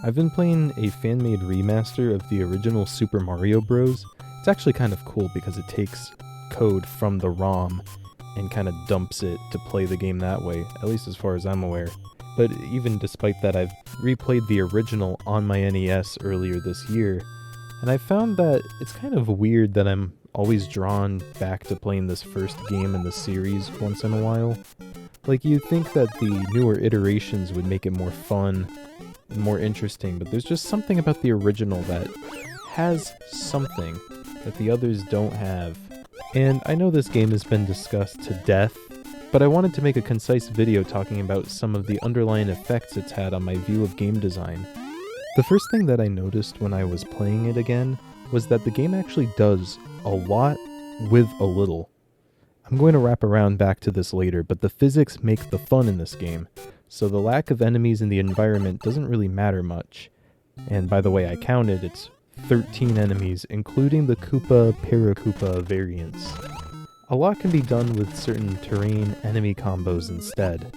I've been playing a fan-made remaster of the original Super Mario Bros. It's actually kind of cool because it takes code from the ROM and kind of dumps it to play the game that way, at least as far as I'm aware. But even despite that, I've replayed the original on my NES earlier this year, and I found that it's kind of weird that I'm always drawn back to playing this first game in the series once in a while. Like, you'd think that the newer iterations would make it more fun and more interesting, but there's just something about the original that has something that the others don't have. And I know this game has been discussed to death, but I wanted to make a concise video talking about some of the underlying effects it's had on my view of game design. The first thing that I noticed when I was playing it again was that the game actually does a lot with a little. I'm going to wrap around back to this later, but the physics make the fun in this game, so the lack of enemies in the environment doesn't really matter much. And by the way, I counted, it's 13 enemies, including the Koopa Paracoopa variants. A lot can be done with certain terrain enemy combos instead.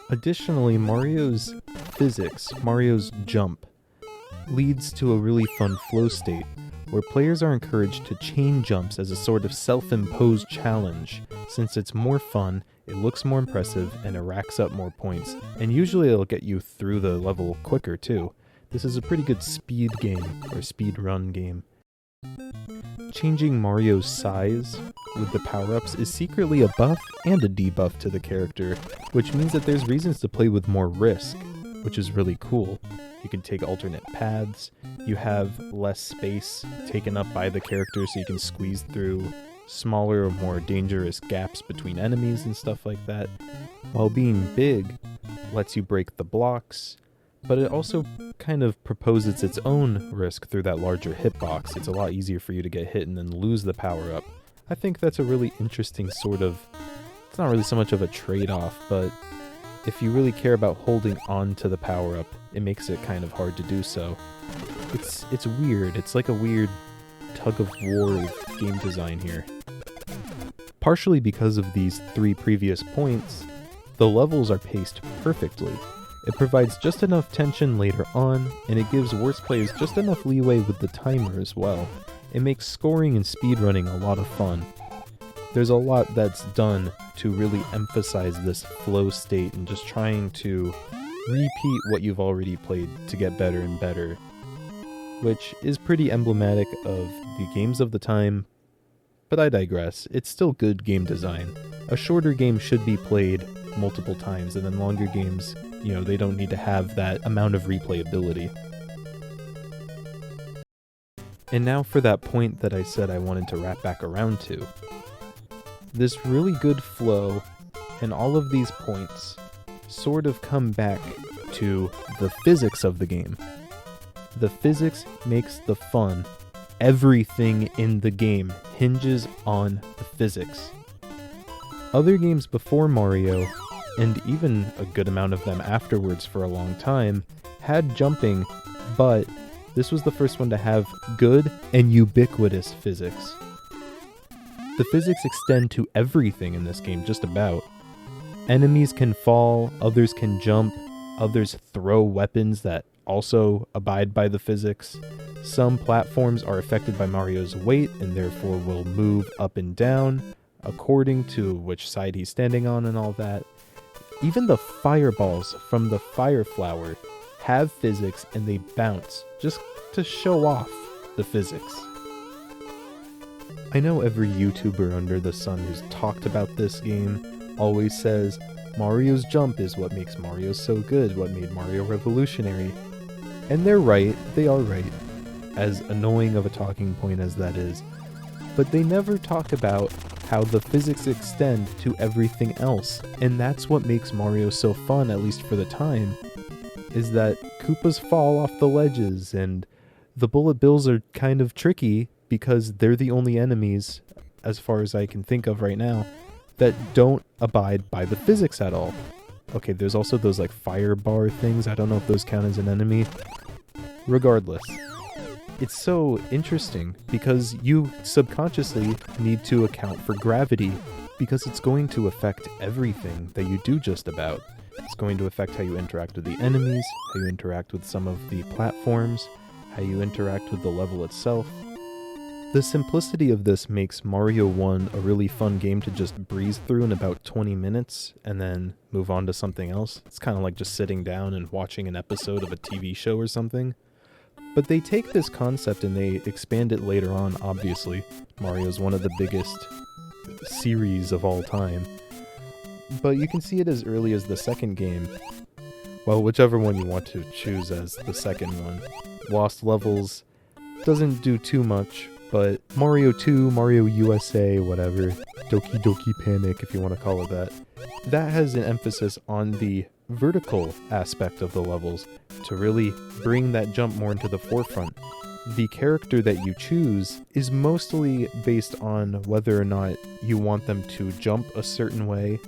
Additionally, Mario's physics, Mario's jump, leads to a really fun flow state, where players are encouraged to chain jumps as a sort of self-imposed challenge. Since it's more fun, it looks more impressive, and it racks up more points, and usually it'll get you through the level quicker too. This is a pretty good speed game, or speed run game. Changing Mario's size with the power-ups is secretly a buff and a debuff to the character, which means that there's reasons to play with more risk, which is really cool. You can take alternate paths, you have less space taken up by the character so you can squeeze through smaller or more dangerous gaps between enemies and stuff like that, while being big lets you break the blocks, but it also kind of proposes its own risk through that larger hitbox. It's a lot easier for you to get hit and then lose the power-up. I think that's a really interesting sort of, it's not really so much of a trade-off, but if you really care about holding on to the power-up, it makes it kind of hard to do so. It's weird. It's like a weird tug-of-war with game design here. Partially because of these three previous points, the levels are paced perfectly. It provides just enough tension later on, and it gives worse players just enough leeway with the timer as well. It makes scoring and speedrunning a lot of fun. There's a lot that's done to really emphasize this flow state and just trying to repeat what you've already played to get better and better, which is pretty emblematic of the games of the time, but I digress. It's still good game design. A shorter game should be played multiple times, and then longer games, they don't need to have that amount of replayability. And now for that point that I said I wanted to wrap back around to. This really good flow and all of these points sort of come back to the physics of the game. The physics makes the fun. Everything in the game hinges on the physics. Other games before Mario, and even a good amount of them afterwards for a long time, had jumping, but this was the first one to have good and ubiquitous physics. The physics extend to everything in this game, just about. Enemies can fall, others can jump, others throw weapons that also abide by the physics. Some platforms are affected by Mario's weight and therefore will move up and down according to which side he's standing on and all that. Even the fireballs from the fire flower have physics and they bounce just to show off the physics. I know every YouTuber under the sun who's talked about this game always says Mario's jump is what makes Mario so good, what made Mario revolutionary. And they're right, they are right, as annoying of a talking point as that is. But they never talk about how the physics extend to everything else, and that's what makes Mario so fun, at least for the time, is that Koopas fall off the ledges, and the bullet bills are kind of tricky, because they're the only enemies, as far as I can think of right now, that don't abide by the physics at all. Okay, there's also those like fire bar things, I don't know if those count as an enemy. Regardless, it's so interesting because you subconsciously need to account for gravity because it's going to affect everything that you do just about. It's going to affect how you interact with the enemies, how you interact with some of the platforms, how you interact with the level itself. The simplicity of this makes Mario 1 a really fun game to just breeze through in about 20 minutes and then move on to something else. It's kind of like just sitting down and watching an episode of a TV show or something. But they take this concept and they expand it later on, obviously. Mario's one of the biggest series of all time. But you can see it as early as the second game. Well, whichever one you want to choose as the second one. Lost Levels doesn't do too much, but Mario 2, Mario USA, whatever, Doki Doki Panic if you want to call it that has an emphasis on the vertical aspect of the levels to really bring that jump more into the forefront. The character that you choose is mostly based on whether or not you want them to jump a certain way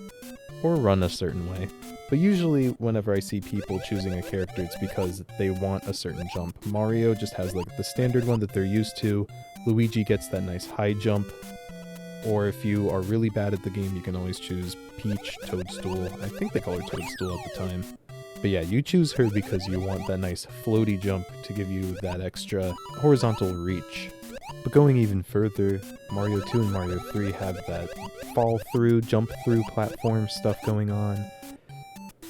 or run a certain way. But usually whenever I see people choosing a character, it's because they want a certain jump. Mario just has like the standard one that they're used to. Luigi gets that nice high jump. Or if you are really bad at the game, you can always choose Peach, Toadstool. I think they call her Toadstool at the time. But yeah, you choose her because you want that nice floaty jump to give you that extra horizontal reach. But going even further, Mario 2 and Mario 3 have that fall through, jump through platform stuff going on.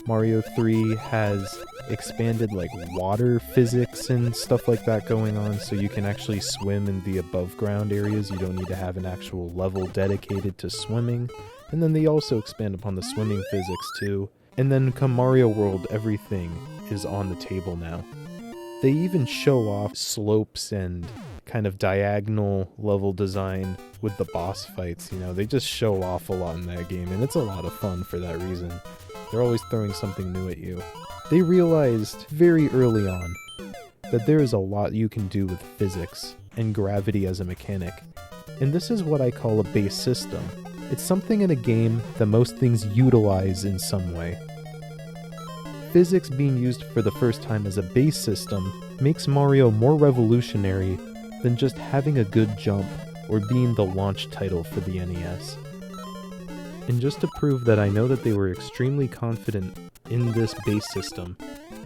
Mario 3 has expanded like water physics and stuff like that going on, so you can actually swim in the above ground areas. You don't need to have an actual level dedicated to swimming. And then they also expand upon the swimming physics too. And then come Mario World, everything is on the table now. They even show off slopes and kind of diagonal level design with the boss fights, you know, they just show off a lot in that game, and it's a lot of fun for that reason. They're always throwing something new at you. They realized very early on that there is a lot you can do with physics and gravity as a mechanic, and this is what I call a base system. It's something in a game that most things utilize in some way. Physics being used for the first time as a base system makes Mario more revolutionary than just having a good jump or being the launch title for the NES. And just to prove that I know that they were extremely confident in this base system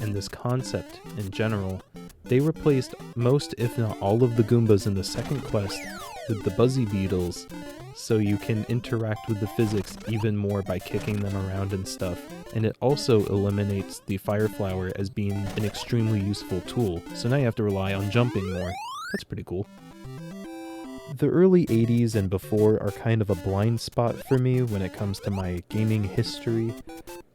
and this concept in general, they replaced most, if not all, of the Goombas in the second quest with the Buzzy Beetles, so you can interact with the physics even more by kicking them around and stuff. And it also eliminates the Fire Flower as being an extremely useful tool, so now you have to rely on jumping more. That's pretty cool. The early 80s and before are kind of a blind spot for me when it comes to my gaming history,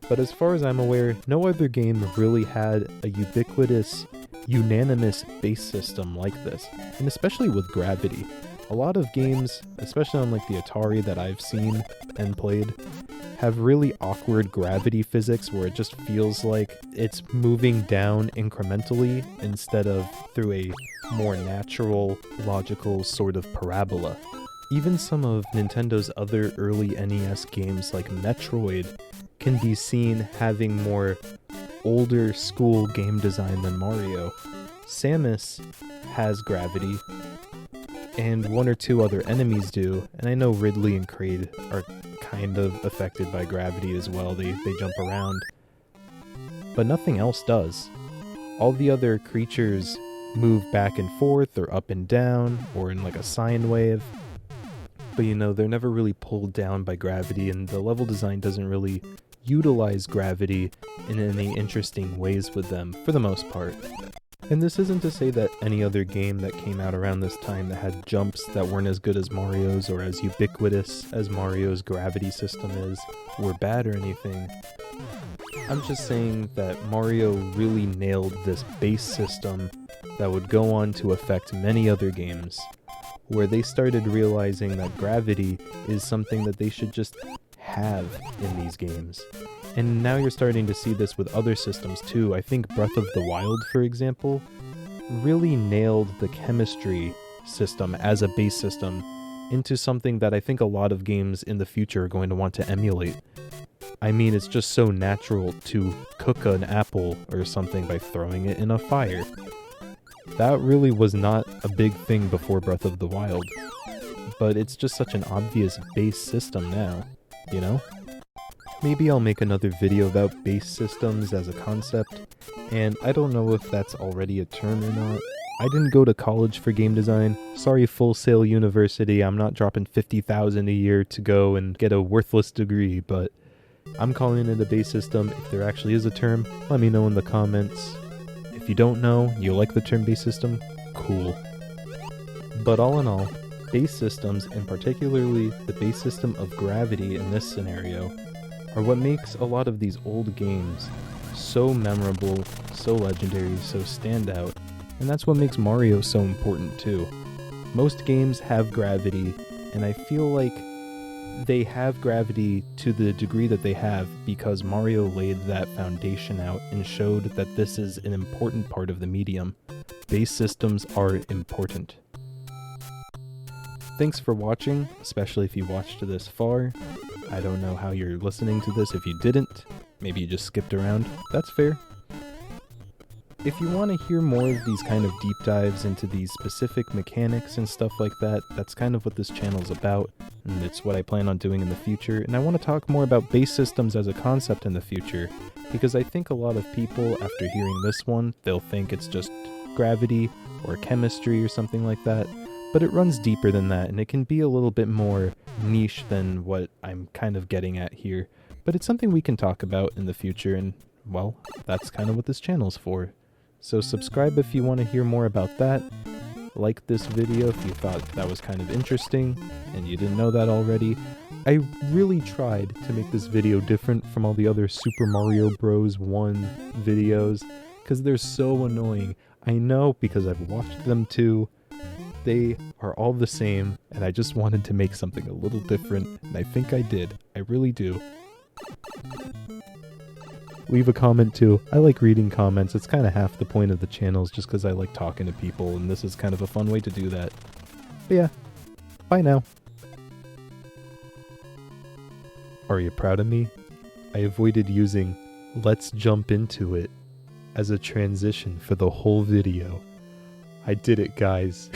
but as far as I'm aware, no other game really had a ubiquitous, unanimous base system like this, and especially with gravity. A lot of games, especially on like the Atari that I've seen and played, have really awkward gravity physics where it just feels like it's moving down incrementally instead of through a more natural, logical sort of parabola. Even some of Nintendo's other early NES games like Metroid can be seen having more older school game design than Mario. Samus has gravity, and one or two other enemies do, and I know Ridley and Kraid are kind of affected by gravity as well, they jump around. But nothing else does. All the other creatures move back and forth, or up and down, or in like a sine wave. But you know, they're never really pulled down by gravity, and the level design doesn't really utilize gravity in any interesting ways with them, for the most part. And this isn't to say that any other game that came out around this time that had jumps that weren't as good as Mario's or as ubiquitous as Mario's gravity system is were bad or anything. I'm just saying that Mario really nailed this base system that would go on to affect many other games, where they started realizing that gravity is something that they should just have in these games. And now you're starting to see this with other systems too. I think Breath of the Wild, for example, really nailed the chemistry system as a base system into something that I think a lot of games in the future are going to want to emulate. I mean, it's just so natural to cook an apple or something by throwing it in a fire. That really was not a big thing before Breath of the Wild, but it's just such an obvious base system now, you know? Maybe I'll make another video about base systems as a concept, and I don't know if that's already a term or not. I didn't go to college for game design. Sorry, Full Sail University, I'm not dropping $50,000 a year to go and get a worthless degree, but I'm calling it a base system. If there actually is a term, let me know in the comments. If you don't know, you like the term base system, cool. But all in all, base systems, and particularly the base system of gravity in this scenario, are what makes a lot of these old games so memorable, so legendary, so standout, and that's what makes Mario so important too. Most games have gravity, and I feel like they have gravity to the degree that they have because Mario laid that foundation out and showed that this is an important part of the medium. Base systems are important. Thanks for watching, especially if you watched this far. I don't know how you're listening to this if you didn't. Maybe you just skipped around. That's fair. If you want to hear more of these kind of deep dives into these specific mechanics and stuff like that, that's kind of what this channel's about, and it's what I plan on doing in the future, and I want to talk more about base systems as a concept in the future, because I think a lot of people, after hearing this one, they'll think it's just gravity or chemistry or something like that, but it runs deeper than that, and it can be a little bit more niche than what I'm kind of getting at here, but it's something we can talk about in the future, and, well, that's kind of what this channel's for. So subscribe if you want to hear more about that. Like this video if you thought that was kind of interesting and you didn't know that already. I really tried to make this video different from all the other Super Mario Bros. 1 videos because they're so annoying. I know because I've watched them too. They are all the same and I just wanted to make something a little different and I think I did. I really do. Leave a comment too. I like reading comments. It's kind of half the point of the channels just because I like talking to people and this is kind of a fun way to do that. But yeah, bye now. Are you proud of me? I avoided using "let's jump into it" as a transition for the whole video. I did it, guys.